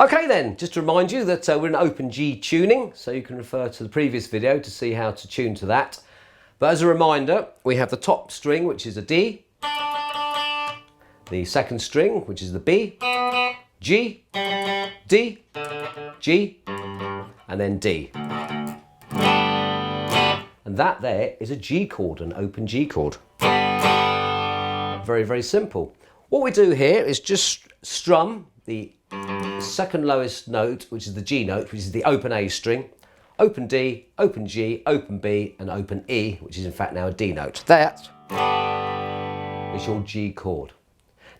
Okay then, just to remind you that we're in open G tuning, so you can refer to the previous video to see how to tune to that. But as a reminder, we have the top string, which is a D, the second string, which is the B, G, D, G, and then D. And that there is a G chord, an open G chord. Very, very simple. What we do here is just strum the second lowest note, which is the G note, which is the open A string, open D, open G, open B, and open E, which is in fact now a D note. That is your G chord.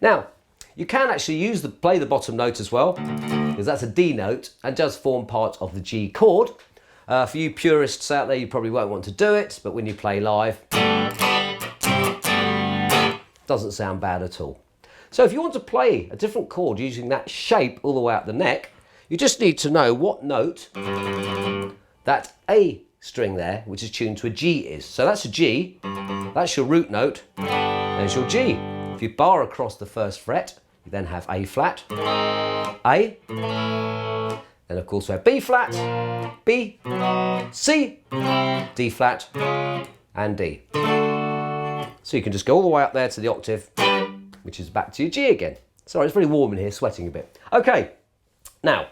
Now, you can actually play the bottom note as well, because that's a D note and does form part of the G chord. For you purists out there, you probably won't want to do it, but when you play live, doesn't sound bad at all. So if you want to play a different chord using that shape all the way up the neck, you just need to know what note that A string there, which is tuned to a G, is. So that's a G, that's your root note, there's your G. If you bar across the first fret, you then have A flat, A, then of course we have B flat, B, C, D flat, and D. So you can just go all the way up there to the octave, which is back to your G again. Sorry, it's very warm in here, sweating a bit. Okay, now,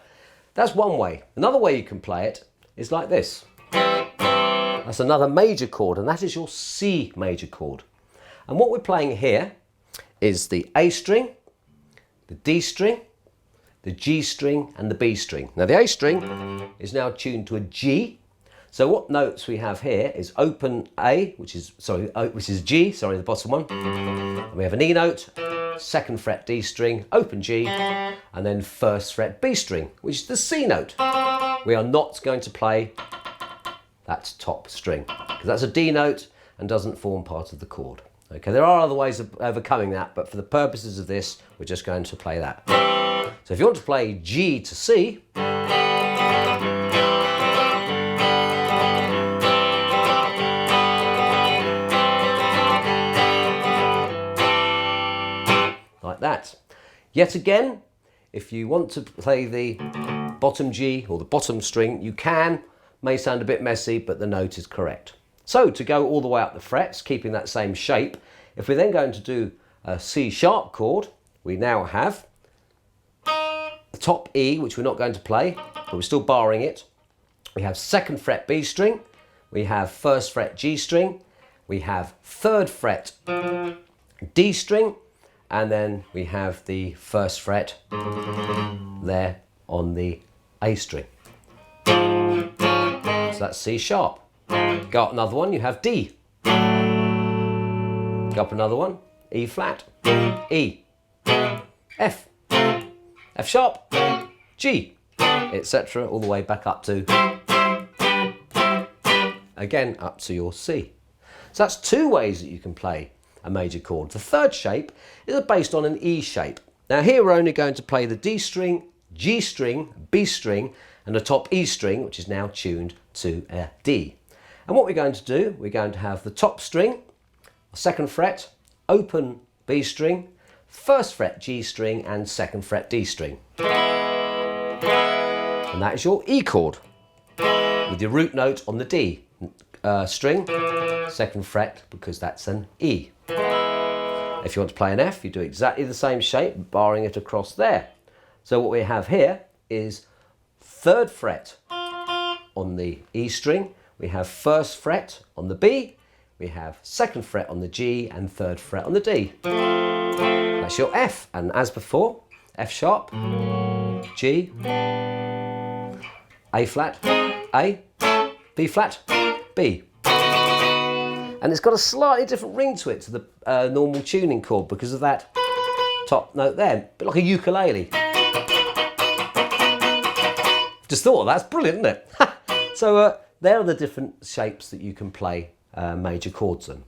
that's one way. Another way you can play it is like this. That's another major chord, and that is your C major chord. And what we're playing here is the A string, the D string, the G string, and the B string. Now the A string is now tuned to a G. So what notes we have here is open A, which is G, the bottom one. And we have an E note, second fret D string, open G, and then first fret B string, which is the C note. We are not going to play that top string, because that's a D note and doesn't form part of the chord. Okay, there are other ways of overcoming that, but for the purposes of this, we're just going to play that. So if you want to play G to C, like that. Yet again, if you want to play the bottom G or the bottom string, you can. May sound a bit messy, but the note is correct. So to go all the way up the frets, keeping that same shape, if we're then going to do a C sharp chord, we now have the top E, which we're not going to play, but we're still barring it. We have second fret B string, we have first fret G string, we have third fret D string, and then we have the first fret there on the A string. So that's C sharp. Go up another one, you have D. Go up another one, E flat, E, F, F sharp, G, etc. all the way back up to, again, up to your C. So that's two ways that you can play a major chord. The third shape is based on an E shape. Now here we're only going to play the D string, G string, B string, and the top E string, which is now tuned to a D. And what we're going to do, we're going to have the top string, second fret, open B string, first fret G string, and second fret D string. And that is your E chord, with your root note on the D string, second fret, because that's an E. If you want to play an F, you do exactly the same shape, barring it across there. So what we have here is third fret on the E string, we have first fret on the B, we have second fret on the G, and third fret on the D. That's your F, and as before, F sharp, G, A flat, A, B flat, B. And it's got a slightly different ring to it to the normal tuning chord because of that top note there, a bit like a ukulele. Just thought, that's brilliant, isn't it? So there are the different shapes that you can play major chords in.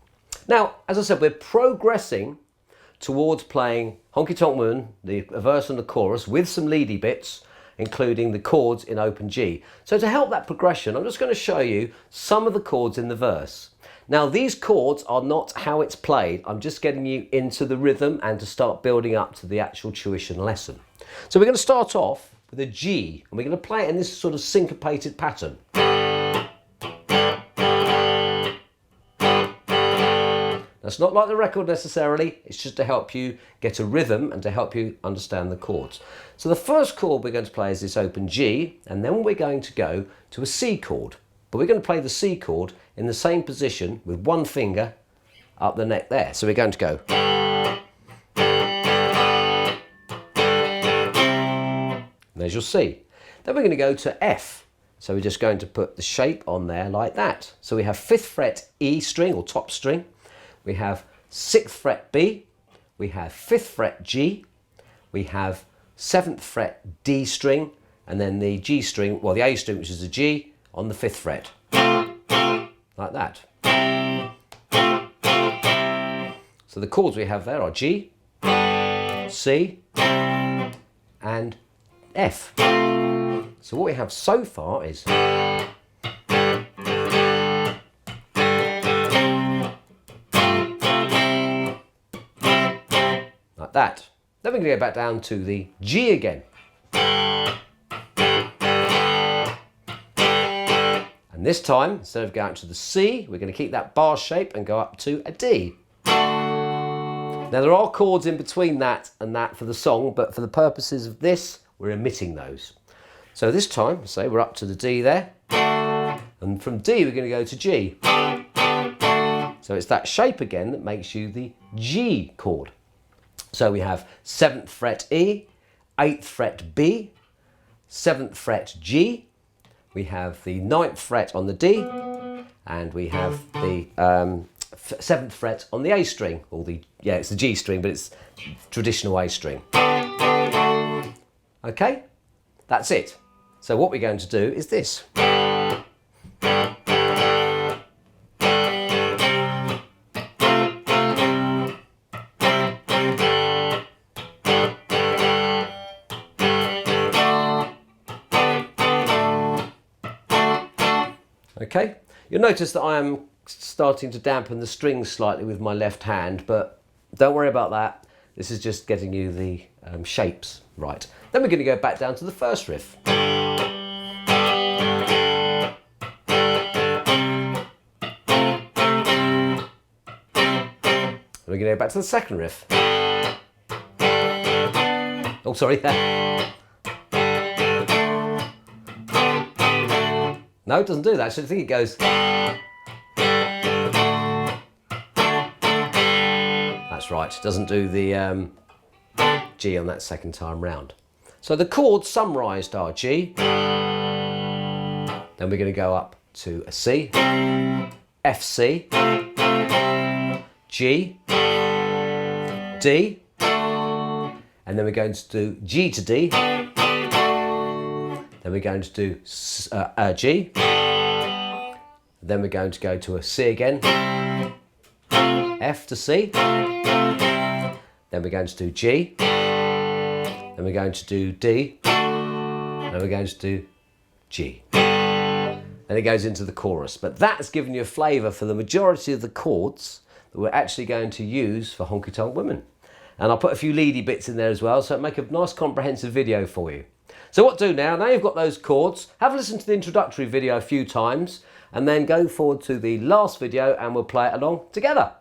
Now, as I said, we're progressing towards playing Honky Tonk Moon, the verse and the chorus, with some leady bits, including the chords in open G. So to help that progression, I'm just going to show you some of the chords in the verse. Now, these chords are not how it's played. I'm just getting you into the rhythm and to start building up to the actual tuition lesson. So we're going to start off with a G, and we're going to play it in this sort of syncopated pattern. That's not like the record necessarily, it's just to help you get a rhythm and to help you understand the chords. So the first chord we're going to play is this open G, and then we're going to go to a C chord. But we're going to play the C chord in the same position with one finger up the neck there. So we're going to go. There's your C. Then we're going to go to F. So we're just going to put the shape on there like that. So we have 5th fret E string or top string. We have 6th fret B. We have 5th fret G. We have 7th fret D string. And then the G string, well the A string, which is a G, on the 5th fret. Like that. So the chords we have there are G, C, and F. So what we have so far is like that. Then we're going to go back down to the G again. And this time, instead of going to the C, we're going to keep that bar shape and go up to a D. Now there are chords in between that and that for the song, but for the purposes of this, we're omitting those. So this time, say we're up to the D there, and from D we're going to go to G. So it's that shape again that makes you the G chord. So we have 7th fret E, 8th fret B, 7th fret G, we have the 9th fret on the D, and we have the 7th fret on the A string, or the, yeah, it's the G string, but it's traditional A string. Okay, that's it. So what we're going to do is this. Okay, you'll notice that I am starting to dampen the strings slightly with my left hand, but don't worry about that. This is just getting you the shapes right. Then we're going to go back down to the first riff. We're going to go back to the second riff. Oh, sorry. No, it doesn't do that. Actually, I think it goes. That's right. It doesn't do the G on that second time round. So the chords summarised are G. Then we're going to go up to a C, F, C, G, D, and then we're going to do G to D. Then we're going to do G. Then we're going to go to a C again, F to C. Then we're going to do G. Then we're going to do D. Then we're going to do G. Then it goes into the chorus. But that's given you a flavour for the majority of the chords that we're actually going to use for Honky Tonk Women. And I'll put a few leady bits in there as well, so it'll make a nice comprehensive video for you. So what do now you've got those chords, have a listen to the introductory video a few times, and then go forward to the last video and we'll play it along together.